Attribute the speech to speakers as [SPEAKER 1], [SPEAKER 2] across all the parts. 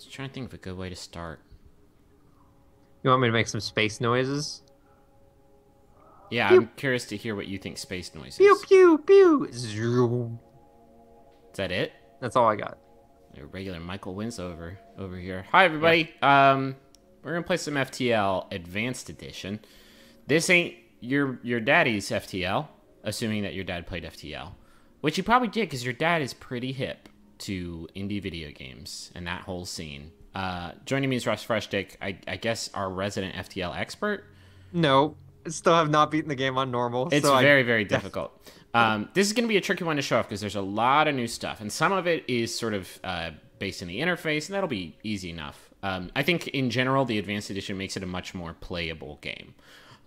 [SPEAKER 1] Just trying to think of a good way to start.
[SPEAKER 2] You want me to make some space noises?
[SPEAKER 1] Yeah,
[SPEAKER 2] Pew,
[SPEAKER 1] I'm curious to hear what you think space noise
[SPEAKER 2] pew,
[SPEAKER 1] is.
[SPEAKER 2] pew, pew. Zoom.
[SPEAKER 1] Is that it?
[SPEAKER 2] That's all I got.
[SPEAKER 1] A regular Michael Winslow over here. Hi
[SPEAKER 2] Yep.
[SPEAKER 1] everybody. We're gonna play some FTL Advanced Edition. This ain't your daddy's FTL, assuming that your dad played FTL, which you probably did because your dad is pretty hip to indie video games and that whole scene. Joining me is Russ Freshdick, I guess our resident FTL expert.
[SPEAKER 2] No, I still have not beaten the game on normal.
[SPEAKER 1] It's
[SPEAKER 2] so
[SPEAKER 1] very, very difficult. This is going to be a tricky one to show off because there's a lot of new stuff, and some of it is sort of based in the interface, and that'll be easy enough. I think in general, the Advanced Edition makes it a much more playable game.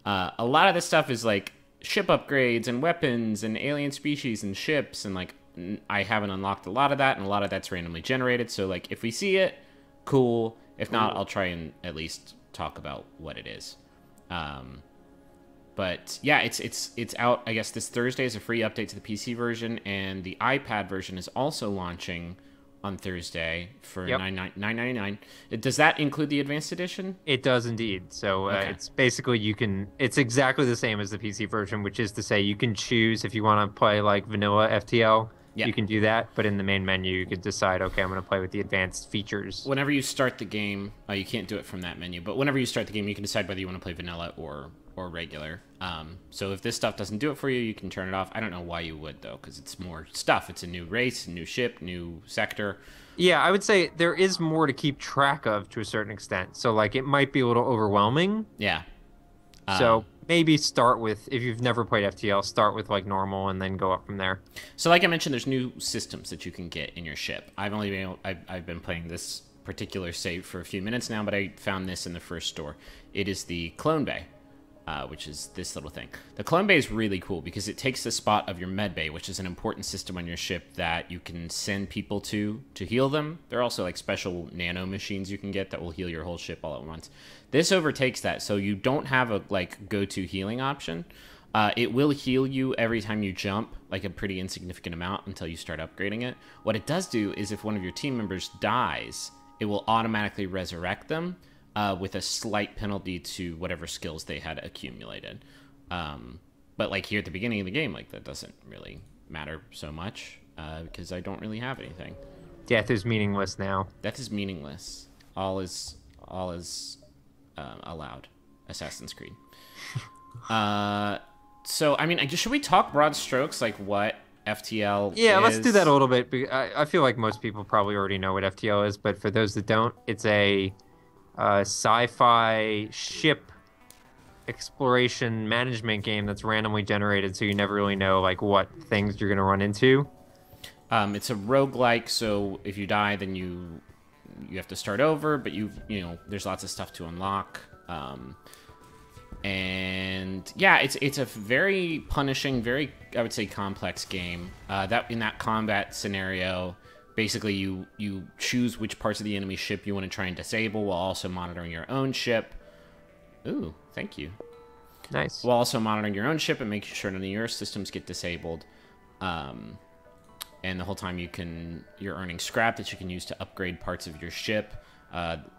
[SPEAKER 1] A lot of this stuff is like ship upgrades and weapons and alien species and ships, and like I haven't unlocked a lot of that, and a lot of that's randomly generated. So like if we see it, cool. If not, I'll try and at least talk about what it is. But yeah, it's out. I guess this Thursday is a free update to the PC version, and the iPad version is also launching on Thursday for
[SPEAKER 2] Yep.
[SPEAKER 1] $9.99. Does that include the Advanced Edition?
[SPEAKER 2] It does indeed. So
[SPEAKER 1] Okay.
[SPEAKER 2] it's basically it's exactly the same as the PC version, which is to say you can choose if you want to play like vanilla FTL,
[SPEAKER 1] Yeah.
[SPEAKER 2] you can do that. But in the main menu, you could decide, okay, I'm going to play with the advanced features.
[SPEAKER 1] Whenever you start the game, you can't do it from that menu, but whenever you start the game, you can decide whether you want to play vanilla or regular. So if this stuff doesn't do it for you, you can turn it off. I don't know why you would, though, because it's more stuff. It's a new race, new ship, new sector.
[SPEAKER 2] Yeah, I would say there is more to keep track of to a certain extent. So like it might be a little overwhelming.
[SPEAKER 1] Yeah.
[SPEAKER 2] So maybe start with, if you've never played FTL, start with like normal and then go up from there.
[SPEAKER 1] So like I mentioned, there's new systems that you can get in your ship. I've been playing this particular save for a few minutes now, but I found this in the first store. It is the Clone Bay, which is this little thing. The Clone Bay is really cool because it takes the spot of your med bay, which is an important system on your ship that you can send people to heal them. There are also like special nano machines you can get that will heal your whole ship all at once. This overtakes that, so you don't have a like go-to healing option. It will heal you every time you jump, like a pretty insignificant amount until you start upgrading it. What it does do is if one of your team members dies, it will automatically resurrect them with a slight penalty to whatever skills they had accumulated. But like here at the beginning of the game, like that doesn't really matter so much because I don't really have anything.
[SPEAKER 2] Death is meaningless now.
[SPEAKER 1] Death is meaningless. All is allowed. Assassin's Creed. So, I mean, should we talk broad strokes, like what FTL
[SPEAKER 2] Yeah,
[SPEAKER 1] is?
[SPEAKER 2] let's do that a little bit. I feel like most people probably already know what FTL is, but for those that don't, it's a sci-fi ship exploration management game that's randomly generated, so you never really know like what things you're gonna run into.
[SPEAKER 1] It's a roguelike, so if you die, then you have to start over, but you know, there's lots of stuff to unlock. And yeah, it's a very punishing, very, I would say, complex game. That in that combat scenario, basically you choose which parts of the enemy ship you want to try and disable while also monitoring your own ship. Ooh, thank you.
[SPEAKER 2] Nice.
[SPEAKER 1] While also monitoring your own ship and making sure none of your systems get disabled. And the whole time you're earning scrap that you can use to upgrade parts of your ship.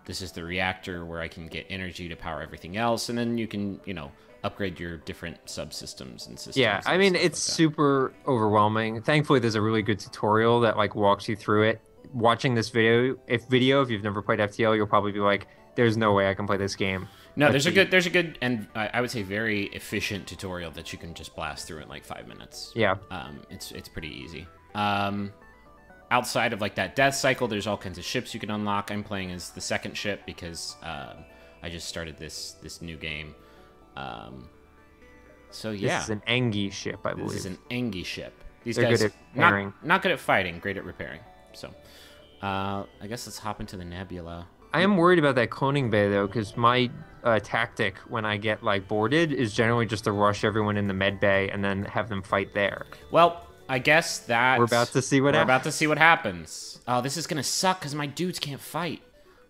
[SPEAKER 1] This is the reactor where I can get energy to power everything else, and then you can, you know, upgrade your different subsystems and systems.
[SPEAKER 2] Yeah, I mean, it's super overwhelming. Thankfully, there's a really good tutorial that like walks you through it. Watching this video, if you've never played FTL, you'll probably be like, "There's no way I can play this game."
[SPEAKER 1] No,
[SPEAKER 2] But
[SPEAKER 1] there's a good, and I would say very efficient tutorial that you can just blast through in like 5 minutes.
[SPEAKER 2] Yeah.
[SPEAKER 1] It's pretty easy. Outside of like that death cycle, there's all kinds of ships you can unlock. I'm playing as the second ship because I just started this new game. So yeah,
[SPEAKER 2] This is an Engi ship, I believe.
[SPEAKER 1] this is an Engi ship. These
[SPEAKER 2] They're
[SPEAKER 1] guys
[SPEAKER 2] good at repairing.
[SPEAKER 1] not good at fighting, great at repairing. So I guess let's hop into the nebula.
[SPEAKER 2] I am worried about that cloning bay though, because my tactic when I get like boarded is generally just to rush everyone in the med bay and then have them fight there.
[SPEAKER 1] Well, I guess that
[SPEAKER 2] We're about to see what
[SPEAKER 1] we're
[SPEAKER 2] happens.
[SPEAKER 1] about to see what happens. Oh, this is gonna suck because my dudes can't fight.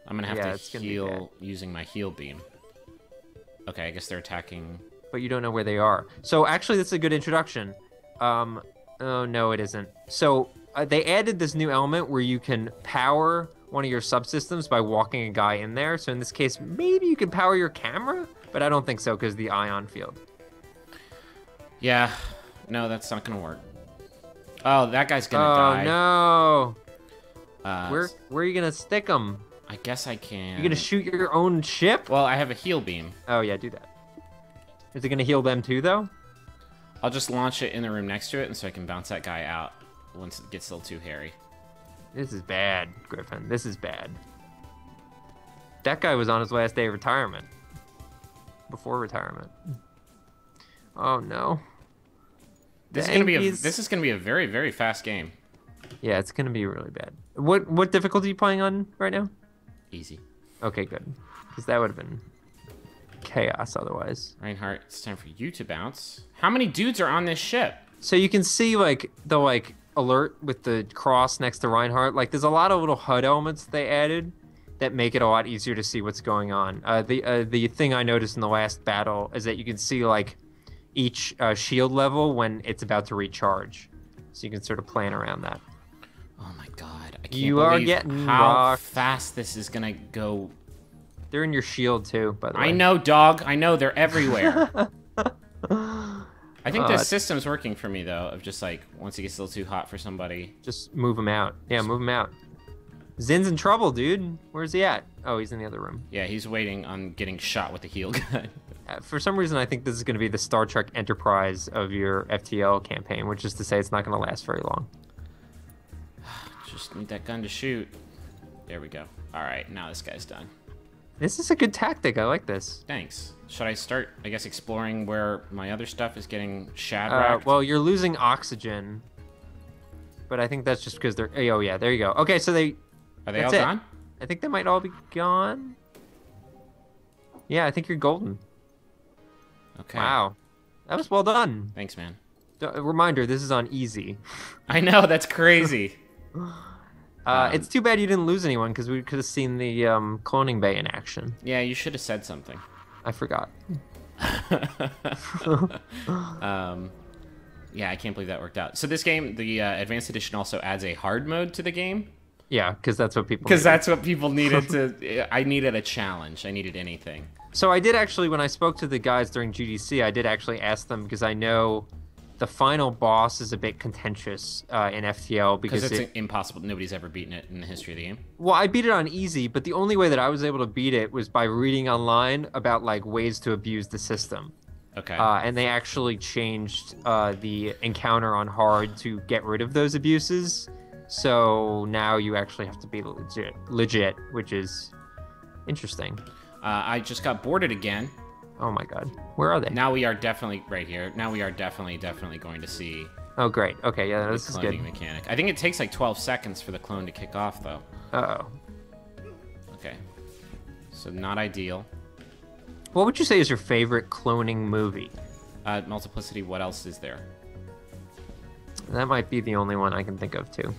[SPEAKER 1] I'm gonna
[SPEAKER 2] Yeah,
[SPEAKER 1] have
[SPEAKER 2] it's
[SPEAKER 1] to
[SPEAKER 2] gonna be
[SPEAKER 1] heal using my heal beam. Okay, I guess they're attacking.
[SPEAKER 2] But you don't know where they are. So actually, that's a good introduction. Oh no, it isn't. So they added this new element where you can power one of your subsystems by walking a guy in there. So in this case, maybe you could power your camera, but I don't think so because the ion field.
[SPEAKER 1] Yeah, no, that's not gonna work. Oh, that guy's gonna die.
[SPEAKER 2] Oh no! Where are you gonna stick him?
[SPEAKER 1] I guess I can.
[SPEAKER 2] You gonna shoot your own ship?
[SPEAKER 1] Well, I have a heal beam.
[SPEAKER 2] Oh yeah, do that. Is it gonna heal them too, though?
[SPEAKER 1] I'll just launch it in the room next to it, and so I can bounce that guy out once it gets a little too hairy.
[SPEAKER 2] This is bad, Griffin. This is bad. That guy was on his last day of retirement. Before retirement. Oh no.
[SPEAKER 1] This is gonna be a very, very fast game.
[SPEAKER 2] Yeah, it's gonna be really bad. What difficulty are you playing on right now?
[SPEAKER 1] Easy.
[SPEAKER 2] Okay, good. Because that would have been chaos otherwise.
[SPEAKER 1] Reinhardt, it's time for you to bounce. How many dudes are on this ship?
[SPEAKER 2] So you can see like the alert with the cross next to Reinhardt. Like there's a lot of little HUD elements they added that make it a lot easier to see what's going on. The thing I noticed in the last battle is that you can see like each shield level when it's about to recharge. So you can sort of plan around that.
[SPEAKER 1] Oh my god. I can't
[SPEAKER 2] You are
[SPEAKER 1] believe
[SPEAKER 2] getting
[SPEAKER 1] how
[SPEAKER 2] rocked.
[SPEAKER 1] fast this is gonna go.
[SPEAKER 2] They're in your shield too, by the way.
[SPEAKER 1] I know, dog. I know, they're everywhere. I think the system's working for me, though, of just like, once it gets a little too hot for somebody.
[SPEAKER 2] Just move him out. Yeah, move him out. Zin's in trouble, dude. Where's he at? Oh, he's in the other room.
[SPEAKER 1] Yeah, he's waiting on getting shot with the heal gun.
[SPEAKER 2] For some reason, I think this is going to be the Star Trek Enterprise of your FTL campaign, which is to say it's not going to last very long.
[SPEAKER 1] Just need that gun to shoot. There we go. All right, now this guy's done.
[SPEAKER 2] This is a good tactic. I like this.
[SPEAKER 1] Thanks. Should I start, I guess, exploring where my other stuff is getting shad-wracked?
[SPEAKER 2] Well, you're losing oxygen, but I think that's just because they're... Oh, yeah, there you go. Okay, so they...
[SPEAKER 1] Are they all gone?
[SPEAKER 2] I think they might all be gone. Yeah, I think you're golden.
[SPEAKER 1] Okay.
[SPEAKER 2] Wow. That was well done.
[SPEAKER 1] Thanks, man.
[SPEAKER 2] Reminder, this is on easy.
[SPEAKER 1] I know, that's crazy.
[SPEAKER 2] It's too bad you didn't lose anyone because we could have seen the cloning bay in action.
[SPEAKER 1] Yeah, you should have said something.
[SPEAKER 2] I forgot.
[SPEAKER 1] Yeah, I can't believe that worked out. So this game, the Advanced Edition also adds a hard mode to the game.
[SPEAKER 2] Yeah, because that's what people
[SPEAKER 1] Because that's what people needed to... I needed a challenge. I needed anything.
[SPEAKER 2] So I did actually, when I spoke to the guys during GDC, I did actually ask them because I know the final boss is a bit contentious in FTL because
[SPEAKER 1] it's impossible. Nobody's ever beaten it in the history of the game.
[SPEAKER 2] Well, I beat it on easy, but the only way that I was able to beat it was by reading online about like ways to abuse the system.
[SPEAKER 1] Okay.
[SPEAKER 2] And they actually changed the encounter on hard to get rid of those abuses. So now you actually have to be legit, which is interesting.
[SPEAKER 1] I just got boarded again.
[SPEAKER 2] Oh my god. Where are they?
[SPEAKER 1] Now we are definitely right here. Now we are definitely going to see.
[SPEAKER 2] Oh great. Okay, yeah, this is good.
[SPEAKER 1] Cloning mechanic. I think it takes like 12 seconds for the clone to kick off though.
[SPEAKER 2] Uh-oh.
[SPEAKER 1] Okay. So not ideal.
[SPEAKER 2] What would you say is your favorite cloning movie?
[SPEAKER 1] Multiplicity, what else is there?
[SPEAKER 2] That might be the only one I can think of too.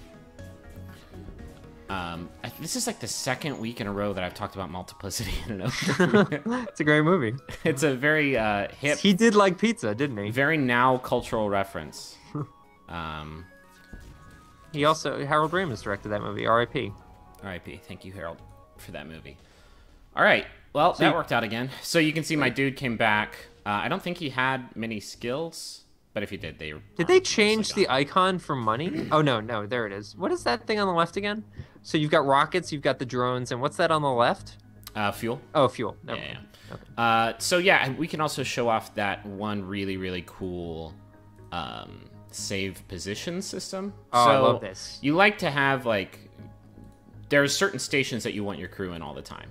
[SPEAKER 1] This is like the second week in a row that I've talked about Multiplicity in an overview.
[SPEAKER 2] It's a great movie.
[SPEAKER 1] It's a very hip...
[SPEAKER 2] He did like pizza, didn't he?
[SPEAKER 1] Very now cultural reference.
[SPEAKER 2] He also... Harold Ramis directed that movie, R.I.P.
[SPEAKER 1] R.I.P. Thank you, Harold, for that movie. All right. Well, that worked out again. So you can see my dude came back. I don't think he had many skills, but if he did, they were...
[SPEAKER 2] Did they change the icon for money? Oh, no, there it is. What is that thing on the left again? So you've got rockets, you've got the drones, and what's that on the left?
[SPEAKER 1] Fuel.
[SPEAKER 2] Oh, fuel.
[SPEAKER 1] Yeah. Okay. So yeah, we can also show off that one really, really cool save position system.
[SPEAKER 2] Oh,
[SPEAKER 1] so
[SPEAKER 2] I love this.
[SPEAKER 1] You like to have, like... There's certain stations that you want your crew in all the time.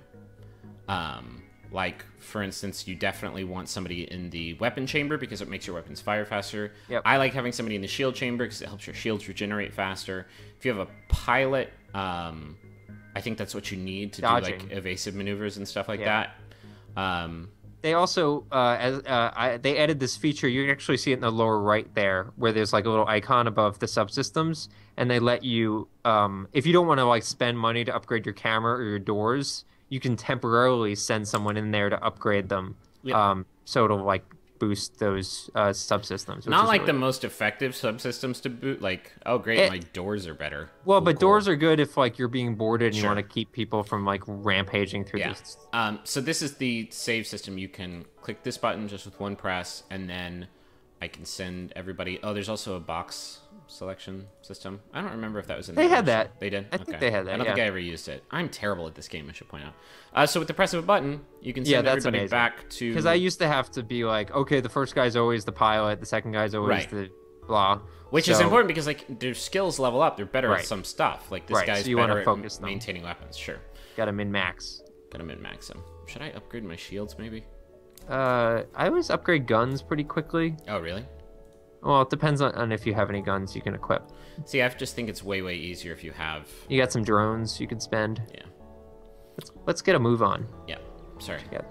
[SPEAKER 1] Like, for instance, you definitely want somebody in the weapon chamber because it makes your weapons fire faster.
[SPEAKER 2] Yep.
[SPEAKER 1] I like having somebody in the shield chamber because it helps your shields regenerate faster. If you have a pilot, I think that's what you need to
[SPEAKER 2] Dodging.
[SPEAKER 1] do like evasive maneuvers and stuff like that.
[SPEAKER 2] They also, they added this feature. You can actually see it in the lower right there, where there's like a little icon above the subsystems, and they let you, if you don't want to like spend money to upgrade your camera or your doors, you can temporarily send someone in there to upgrade them.
[SPEAKER 1] Yeah.
[SPEAKER 2] So it'll like boost those subsystems. Which
[SPEAKER 1] Not
[SPEAKER 2] is
[SPEAKER 1] like
[SPEAKER 2] really
[SPEAKER 1] the
[SPEAKER 2] good.
[SPEAKER 1] most effective subsystems to boot. Like, oh great, my doors are better.
[SPEAKER 2] Well,
[SPEAKER 1] Cool,
[SPEAKER 2] but
[SPEAKER 1] cool.
[SPEAKER 2] doors are good if like you're being boarded and you
[SPEAKER 1] Sure.
[SPEAKER 2] want to keep people from like rampaging through
[SPEAKER 1] Yeah.
[SPEAKER 2] this.
[SPEAKER 1] So this is the save system. You can click this button just with one press, and then I can send everybody. Oh, there's also a box selection system. I don't remember if that was in
[SPEAKER 2] They
[SPEAKER 1] the
[SPEAKER 2] had
[SPEAKER 1] original.
[SPEAKER 2] that.
[SPEAKER 1] They did?
[SPEAKER 2] I think they had that,
[SPEAKER 1] I don't think
[SPEAKER 2] yeah.
[SPEAKER 1] I ever used it. I'm terrible at this game, I should point out. So with the press of a button, you can
[SPEAKER 2] Yeah,
[SPEAKER 1] send
[SPEAKER 2] that's
[SPEAKER 1] everybody
[SPEAKER 2] amazing.
[SPEAKER 1] back to...
[SPEAKER 2] Because I used to have to be like, okay, the first guy's always the pilot, the second guy's always
[SPEAKER 1] Right.
[SPEAKER 2] the blah.
[SPEAKER 1] Which is
[SPEAKER 2] So-
[SPEAKER 1] important because like their skills level up. They're better at
[SPEAKER 2] Right.
[SPEAKER 1] some stuff. Like this
[SPEAKER 2] Right,
[SPEAKER 1] guy's
[SPEAKER 2] so you wanna
[SPEAKER 1] better
[SPEAKER 2] focus
[SPEAKER 1] at
[SPEAKER 2] them.
[SPEAKER 1] maintaining weapons. Sure.
[SPEAKER 2] Gotta min-max.
[SPEAKER 1] Gotta min-max them. Should I upgrade my shields maybe?
[SPEAKER 2] I always upgrade guns pretty quickly.
[SPEAKER 1] Oh, really?
[SPEAKER 2] Well, it depends on if you have any guns you can equip.
[SPEAKER 1] See, I just think it's way, way easier if you have...
[SPEAKER 2] You got some drones you can spend.
[SPEAKER 1] Yeah.
[SPEAKER 2] Let's get a move on.
[SPEAKER 1] Yeah. Sorry.
[SPEAKER 2] Yeah.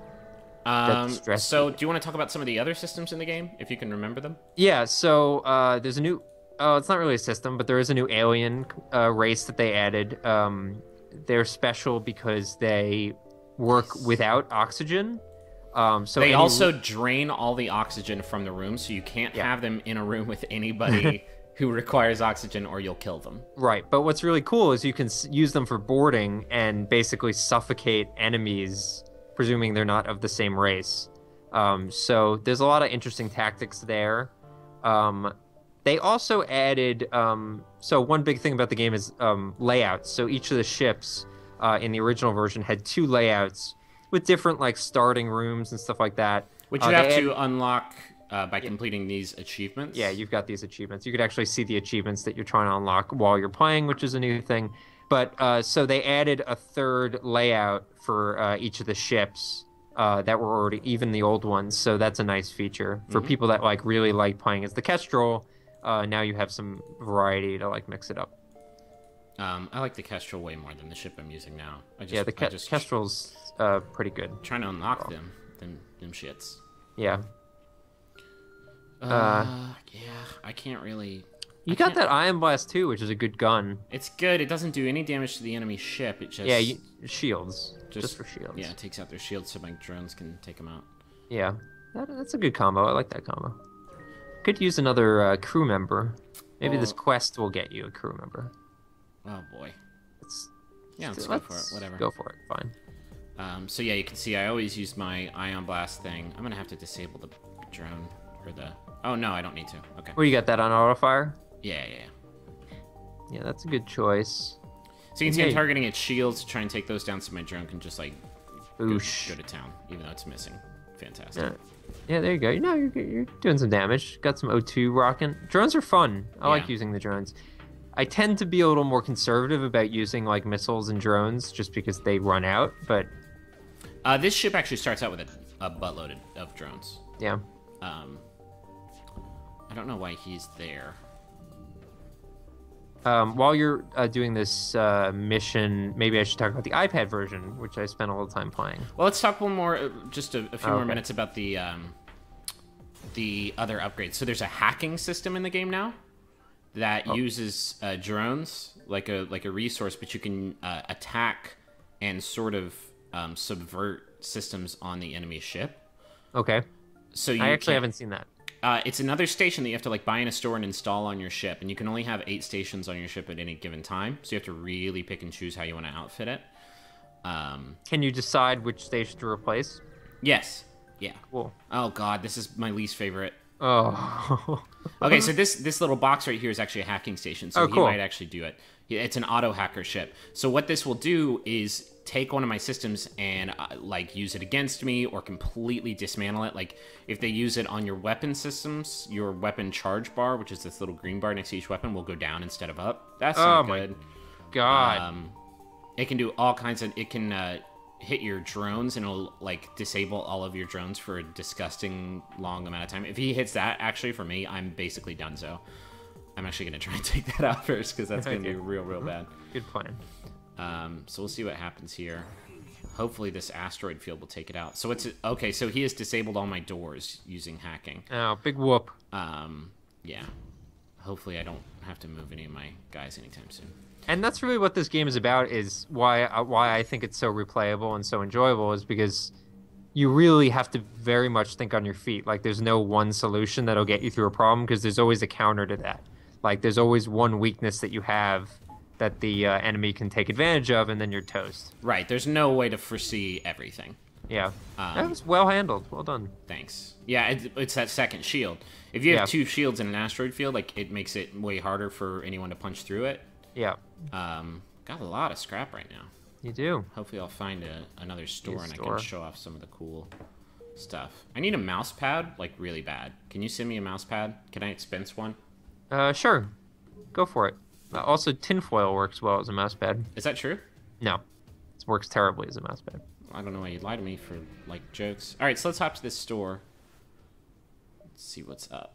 [SPEAKER 2] That's stressful.
[SPEAKER 1] So, do you want to talk about some of the other systems in the game, if you can remember them?
[SPEAKER 2] Yeah, so there's a new... Oh, it's not really a system, but there is a new alien race that they added. They're special because they work without oxygen. So
[SPEAKER 1] They
[SPEAKER 2] any-
[SPEAKER 1] also drain all the oxygen from the room, so you can't have them in a room with anybody who requires oxygen, or you'll kill them.
[SPEAKER 2] Right, but what's really cool is you can use them for boarding and basically suffocate enemies, presuming they're not of the same race. So there's a lot of interesting tactics there. They also added, so one big thing about the game is layouts. So each of the ships in the original version had 2 layouts with different like starting rooms and stuff like that.
[SPEAKER 1] Which you
[SPEAKER 2] They
[SPEAKER 1] have
[SPEAKER 2] add-
[SPEAKER 1] to unlock by completing these achievements.
[SPEAKER 2] Yeah, you've got these achievements. You could actually see the achievements that you're trying to unlock while you're playing, which is a new thing. But so they added a 3rd layout for each of the ships that were already, even the old ones. So that's a nice feature for people that like really like playing as the Kestrel. Now you have some variety to like mix it up.
[SPEAKER 1] I like the Kestrel way more than the ship I'm using now.
[SPEAKER 2] Yeah, the Kestrel's pretty good.
[SPEAKER 1] trying to unlock them shits.
[SPEAKER 2] Yeah.
[SPEAKER 1] Yeah, I can't really...
[SPEAKER 2] You got that Ion Blast too, which is a good gun.
[SPEAKER 1] It's good. It doesn't do any damage to the enemy ship. It just...
[SPEAKER 2] Yeah, shields. Just for shields.
[SPEAKER 1] Yeah, it takes out their shields so my drones can take them out.
[SPEAKER 2] Yeah, that's a good combo. I like that combo. Could use another crew member. Maybe this quest will get you a crew member.
[SPEAKER 1] Oh, boy.
[SPEAKER 2] Let's
[SPEAKER 1] go for it. Whatever.
[SPEAKER 2] Go for it. Fine.
[SPEAKER 1] So yeah, you can see I always use my Ion Blast thing. I'm going to have to disable the drone or the... Oh, no, I don't need to. Okay.
[SPEAKER 2] Where you got that on auto fire?
[SPEAKER 1] Yeah.
[SPEAKER 2] Yeah, that's a good choice.
[SPEAKER 1] So you can see I'm
[SPEAKER 2] Yeah.
[SPEAKER 1] targeting its shields to try and take those down so my drone can just, like, go
[SPEAKER 2] Oosh.
[SPEAKER 1] to town, even though it's missing. Fantastic.
[SPEAKER 2] Yeah, there you go. No, you're doing some damage. Got some O2 rocking. Drones are fun. I like
[SPEAKER 1] Yeah.
[SPEAKER 2] using the drones. I tend to be a little more conservative about using like missiles and drones just because they run out, but
[SPEAKER 1] This ship actually starts out with a buttload of drones.
[SPEAKER 2] yeah.
[SPEAKER 1] I don't know why he's there.
[SPEAKER 2] While you're doing this mission, maybe I should talk about the iPad version, which I spent a little time playing.
[SPEAKER 1] Well, let's talk one more, just a few more
[SPEAKER 2] Okay.
[SPEAKER 1] minutes about the other upgrades. So there's a hacking system in the game now that uses drones like a resource, but you can attack and sort of subvert systems on the enemy ship.
[SPEAKER 2] Okay.
[SPEAKER 1] So you
[SPEAKER 2] I actually
[SPEAKER 1] can-
[SPEAKER 2] haven't seen that.
[SPEAKER 1] It's another station that you have to like buy in a store and install on your ship, and you can only have 8 stations on your ship at any given time. So you have to really pick and choose how you want to outfit it.
[SPEAKER 2] Can you decide which station to replace?
[SPEAKER 1] Yes. Yeah.
[SPEAKER 2] Cool.
[SPEAKER 1] Oh god, this is my least favorite.
[SPEAKER 2] Oh.
[SPEAKER 1] Okay, so this little box right here is actually a hacking station, so
[SPEAKER 2] Oh,
[SPEAKER 1] he
[SPEAKER 2] cool.
[SPEAKER 1] might actually do it. It's an auto hacker ship. So what this will do is take one of my systems and like use it against me or completely dismantle it. Like if they use it on your weapon systems, your weapon charge bar, which is this little green bar next to each weapon, will go down instead of up. That's not
[SPEAKER 2] my
[SPEAKER 1] good.
[SPEAKER 2] God.
[SPEAKER 1] It can do all kinds of... It can hit your drones and it'll like disable all of your drones for a disgusting long amount of time. If he hits that, actually for me, I'm basically done. So I'm actually going to try and take that out first because that's going to be real bad.
[SPEAKER 2] Good plan.
[SPEAKER 1] So we'll see what happens here. Hopefully this asteroid field will take it out. So it's... Okay, so he has disabled all my doors using hacking.
[SPEAKER 2] Oh, big whoop.
[SPEAKER 1] Yeah. Hopefully I don't have to move any of my guys anytime soon.
[SPEAKER 2] And that's really what this game is about, is why I think it's so replayable and so enjoyable, is because you really have to very much think on your feet. Like there's no one solution that'll get you through a problem because there's always a counter to that. Like there's always one weakness that you have that the enemy can take advantage of, and then you're toast.
[SPEAKER 1] Right. There's no way to foresee everything.
[SPEAKER 2] Yeah. That was well handled. Well done.
[SPEAKER 1] Thanks. Yeah, it's that second shield. If you have
[SPEAKER 2] Yeah.
[SPEAKER 1] two shields in an asteroid field, like it makes it way harder for anyone to punch through it.
[SPEAKER 2] Yeah.
[SPEAKER 1] Got a lot of scrap right now.
[SPEAKER 2] You do.
[SPEAKER 1] Hopefully I'll find another store and I
[SPEAKER 2] store.
[SPEAKER 1] can show off some of the cool stuff. I need a mouse pad, like really bad. Can you send me a mouse pad? Can I expense one?
[SPEAKER 2] Sure. Go for it. Also, tinfoil works well as a mouse pad.
[SPEAKER 1] Is that true?
[SPEAKER 2] No. It works terribly as a mouse pad.
[SPEAKER 1] I don't know why you'd lie to me for, like, jokes. All right, so let's hop to this store. Let's see what's up.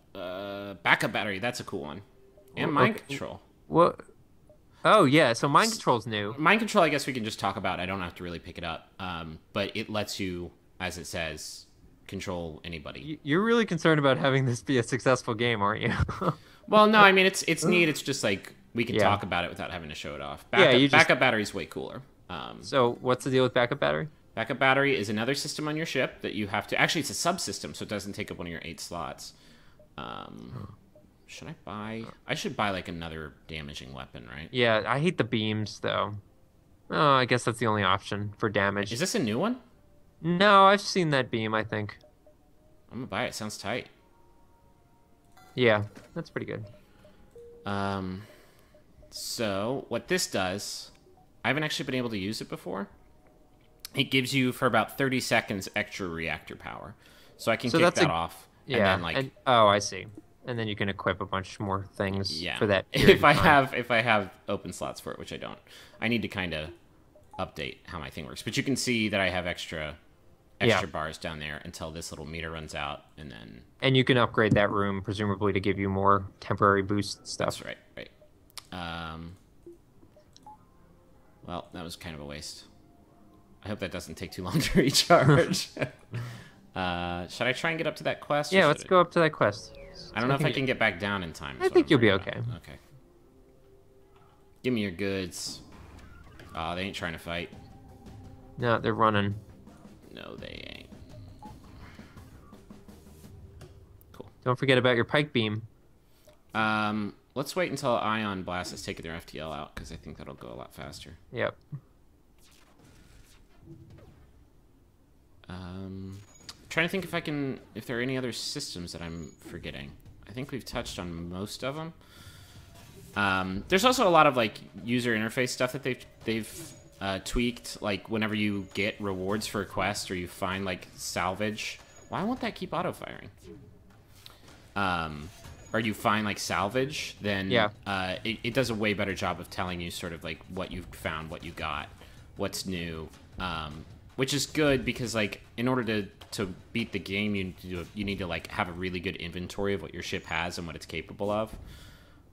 [SPEAKER 1] Backup battery, that's a cool one. And mind control.
[SPEAKER 2] What? Oh, yeah, so mind control's new.
[SPEAKER 1] Mind control, I guess we can just talk about. I don't have to really pick it up. But it lets you, as it says, control anybody.
[SPEAKER 2] You're really concerned about having this be a successful game, aren't you?
[SPEAKER 1] Well, no, I mean, it's neat. It's just, like, we can
[SPEAKER 2] Yeah.
[SPEAKER 1] talk about it without having to show it off.
[SPEAKER 2] Yeah,
[SPEAKER 1] Backup battery's way cooler.
[SPEAKER 2] So, what's the deal with backup battery?
[SPEAKER 1] Backup battery is another system on your ship that you have to... Actually, it's a subsystem, so it doesn't take up one of your 8 slots. Should I buy... I should buy, like, another damaging weapon, right?
[SPEAKER 2] Yeah, I hate the beams, though. Oh, I guess that's the only option for damage.
[SPEAKER 1] Is this a new one?
[SPEAKER 2] No, I've seen that beam, I think.
[SPEAKER 1] I'm gonna buy it. Sounds tight.
[SPEAKER 2] Yeah, that's pretty good.
[SPEAKER 1] So, what this does... I haven't actually been able to use it before. It gives you, for about 30 seconds, extra reactor power. So I can kick that off.
[SPEAKER 2] Yeah,
[SPEAKER 1] And then, like...
[SPEAKER 2] oh, I see. And then you can equip a bunch more things
[SPEAKER 1] Yeah.
[SPEAKER 2] for that period
[SPEAKER 1] If I have open slots for it, which I don't. I need to kind of update how my thing works. But you can see that I have extra bars down there until this little meter runs out, and then...
[SPEAKER 2] And you can upgrade that room, presumably, to give you more temporary boost stuff.
[SPEAKER 1] That's right, right. Well, that was kind of a waste. I hope that doesn't take too long to recharge. Should I try and get up to that quest?
[SPEAKER 2] Yeah, let's go up to that quest.
[SPEAKER 1] I don't know if I can get back down in time.
[SPEAKER 2] I think you'll be okay.
[SPEAKER 1] Okay. Give me your goods. Oh, they ain't trying to fight.
[SPEAKER 2] No, they're running.
[SPEAKER 1] No, they ain't. Cool.
[SPEAKER 2] Don't forget about your pike beam.
[SPEAKER 1] Let's wait until Ion Blast has taken their FTL out, because I think that'll go a lot faster.
[SPEAKER 2] Yep.
[SPEAKER 1] Trying to think if there are any other systems that I'm forgetting. I think we've touched on most of them. There's also a lot of like user interface stuff that they've tweaked. Like whenever you get rewards for a quest or you find like salvage, why won't that keep auto firing? Or you find like salvage, then it does a way better job of telling you sort of like what you've found, what you got, what's new. Which is good because like in order to beat the game, you need to like have a really good inventory of what your ship has and what it's capable of.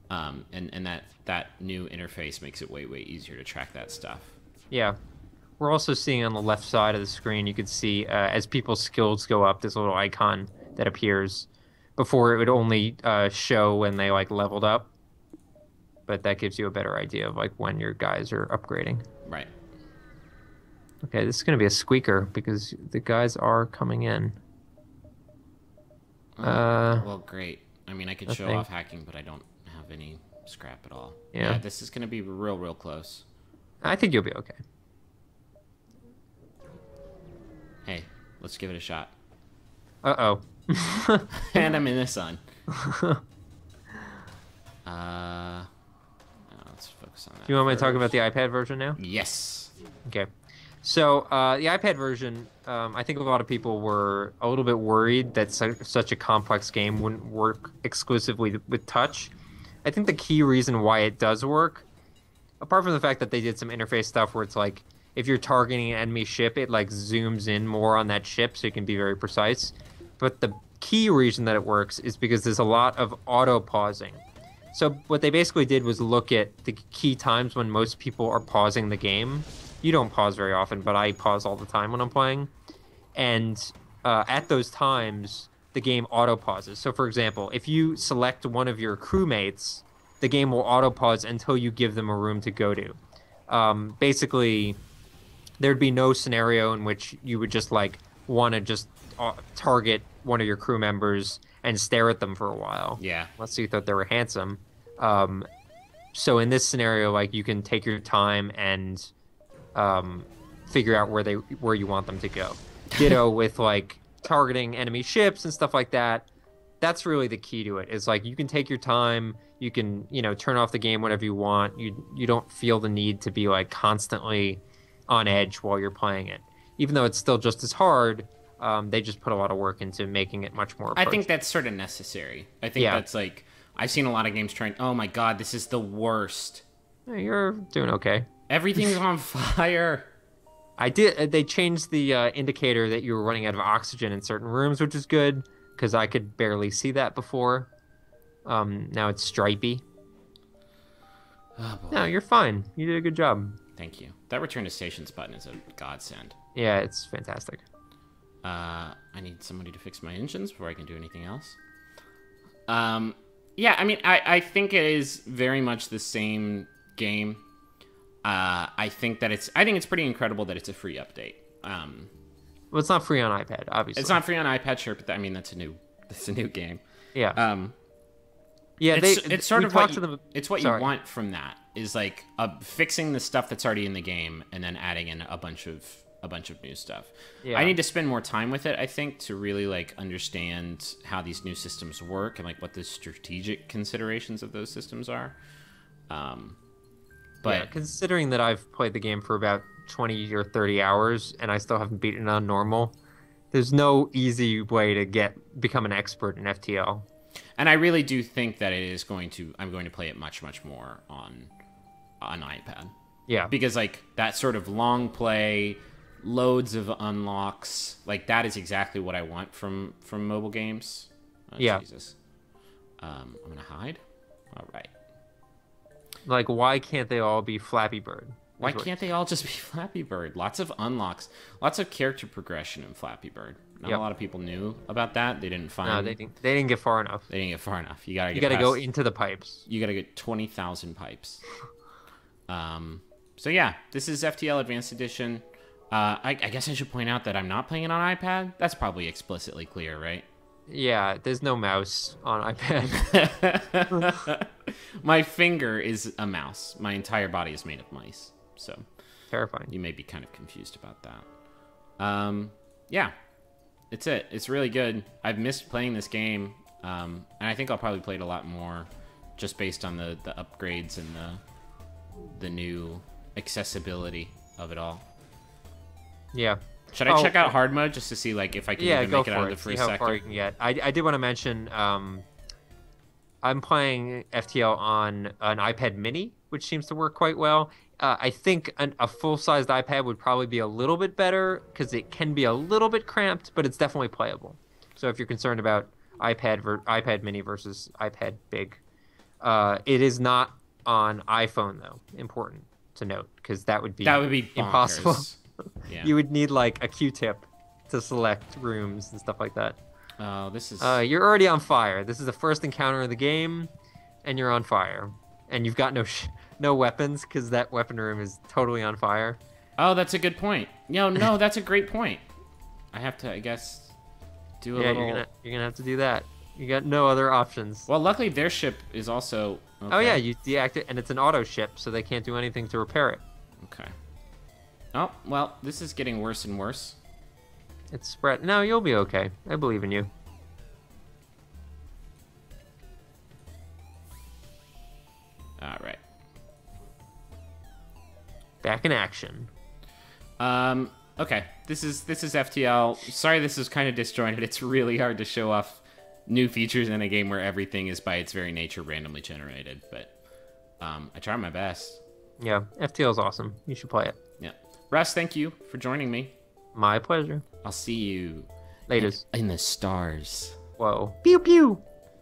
[SPEAKER 1] And that new interface makes it way easier to track that stuff.
[SPEAKER 2] Yeah. We're also seeing on the left side of the screen, you can see as people's skills go up, this little icon that appears. Before it would only show when they like leveled up, but that gives you a better idea of like when your guys are upgrading.
[SPEAKER 1] Right.
[SPEAKER 2] Okay, this is going to be a squeaker because the guys are coming in.
[SPEAKER 1] Well, great. I mean, I could show off hacking, but I don't have any scrap at all.
[SPEAKER 2] Yeah,
[SPEAKER 1] this is going to be real close.
[SPEAKER 2] I think you'll be okay.
[SPEAKER 1] Hey, let's give it a shot.
[SPEAKER 2] Uh-oh.
[SPEAKER 1] And I'm in the sun. Let's focus on that.
[SPEAKER 2] Do you want me to talk about the iPad version now?
[SPEAKER 1] Yes.
[SPEAKER 2] Okay. So the iPad version, I think a lot of people were a little bit worried that such a complex game wouldn't work exclusively with touch. I think the key reason why it does work, apart from the fact that they did some interface stuff where it's like, if you're targeting an enemy ship, it like zooms in more on that ship so you can be very precise. But the key reason that it works is because there's a lot of auto pausing. So what they basically did was look at the key times when most people are pausing the game. You don't pause very often, but I pause all the time when I'm playing. And at those times, the game auto pauses. So for example, if you select one of your crewmates, the game will auto pause until you give them a room to go to. Basically, there'd be no scenario in which you would just like want to just target one of your crew members and stare at them for a while.
[SPEAKER 1] Yeah.
[SPEAKER 2] Unless you thought they were handsome. So in this scenario, like you can take your time and figure out where you want them to go. Ditto with like targeting enemy ships and stuff like that. That's really the key to it. Is like you can take your time. You can turn off the game whenever you want. You don't feel the need to be like constantly on edge while you're playing it. Even though it's still just as hard, they just put a lot of work into making it much more approachable.
[SPEAKER 1] I think that's sort of necessary. I think that's like, I've seen a lot of games trying, oh my god, this is the worst.
[SPEAKER 2] You're doing okay.
[SPEAKER 1] Everything's on fire.
[SPEAKER 2] They changed the indicator that you were running out of oxygen in certain rooms, which is good, because I could barely see that before. Now it's stripey.
[SPEAKER 1] Oh, boy.
[SPEAKER 2] No, you're fine. You did a good job.
[SPEAKER 1] Thank you. That return to stations button is a godsend.
[SPEAKER 2] Yeah, it's fantastic.
[SPEAKER 1] I need somebody to fix my engines before I can do anything else. Yeah, I mean, I think it is very much the same game. I think it's pretty incredible that it's a free update.
[SPEAKER 2] Well, it's not free on iPad, obviously.
[SPEAKER 1] It's not free on iPad, sure, but I mean that's a new game.
[SPEAKER 2] Yeah. Yeah,
[SPEAKER 1] it's sort of what you
[SPEAKER 2] Sorry.
[SPEAKER 1] want from that is like fixing the stuff that's already in the game and then adding in a bunch of new stuff.
[SPEAKER 2] Yeah.
[SPEAKER 1] I need to spend more time with it, I think, to really like understand how these new systems work and like what the strategic considerations of those systems are. But
[SPEAKER 2] yeah, considering that I've played the game for about 20 or 30 hours and I still haven't beaten it on normal, there's no easy way to become an expert in FTL.
[SPEAKER 1] And I really do think that I'm going to play it much, much more on iPad.
[SPEAKER 2] Yeah.
[SPEAKER 1] Because like that sort of long play, loads of unlocks, like that is exactly what I want from mobile games. Oh,
[SPEAKER 2] yeah.
[SPEAKER 1] Jesus. I'm going to hide. All right.
[SPEAKER 2] Like, why can't they all be Flappy Bird?
[SPEAKER 1] Why can't they all just be Flappy Bird? Lots of unlocks, lots of character progression in Flappy Bird. Not a lot of people knew about that. They didn't find.
[SPEAKER 2] No, they didn't get far enough.
[SPEAKER 1] They didn't get far enough. You gotta
[SPEAKER 2] go into the pipes.
[SPEAKER 1] You gotta get 20,000 pipes. So yeah, this is FTL Advanced Edition. I guess I should point out that I'm not playing it on iPad. That's probably explicitly clear, right?
[SPEAKER 2] Yeah, there's no mouse on iPad.
[SPEAKER 1] My finger is a mouse. My entire body is made of mice. So
[SPEAKER 2] terrifying.
[SPEAKER 1] You may be kind of confused about that. Yeah, it's it. It's really good. I've missed playing this game, and I think I'll probably play it a lot more, just based on the upgrades and the new accessibility of it all.
[SPEAKER 2] Yeah.
[SPEAKER 1] Should I check out hard mode just to see like if I can even make it out of the first sector?
[SPEAKER 2] See how far you can get. I did want to mention I'm playing FTL on an iPad mini, which seems to work quite well. I think a full-sized iPad would probably be a little bit better because it can be a little bit cramped, but it's definitely playable. So if you're concerned about iPad mini versus iPad big, it is not on iPhone though. Important to note because that would be impossible. Yeah. You would need like a Q-tip to select rooms and stuff like that.
[SPEAKER 1] Oh, this is.
[SPEAKER 2] You're already on fire. This is the first encounter of the game, and you're on fire, and you've got no weapons because that weapon room is totally on fire.
[SPEAKER 1] Oh, that's a good point. No, that's a great point. I have to, I guess, do a little.
[SPEAKER 2] You're gonna have to do that. You got no other options.
[SPEAKER 1] Well, luckily their ship is also. Okay.
[SPEAKER 2] Oh yeah, you deactivate, and it's an auto ship, so they can't do anything to repair it.
[SPEAKER 1] Okay. Oh well, this is getting worse and worse.
[SPEAKER 2] It's spread. No, you'll be okay. I believe in you.
[SPEAKER 1] All right.
[SPEAKER 2] Back in action.
[SPEAKER 1] Okay. This is FTL. Sorry, this is kind of disjointed. It's really hard to show off new features in a game where everything is by its very nature randomly generated. But I try my best.
[SPEAKER 2] Yeah, FTL is awesome. You should play it.
[SPEAKER 1] Yeah. Russ, thank you for joining me.
[SPEAKER 2] My pleasure.
[SPEAKER 1] I'll see you
[SPEAKER 2] later
[SPEAKER 1] in the stars.
[SPEAKER 2] Whoa. Pew pew.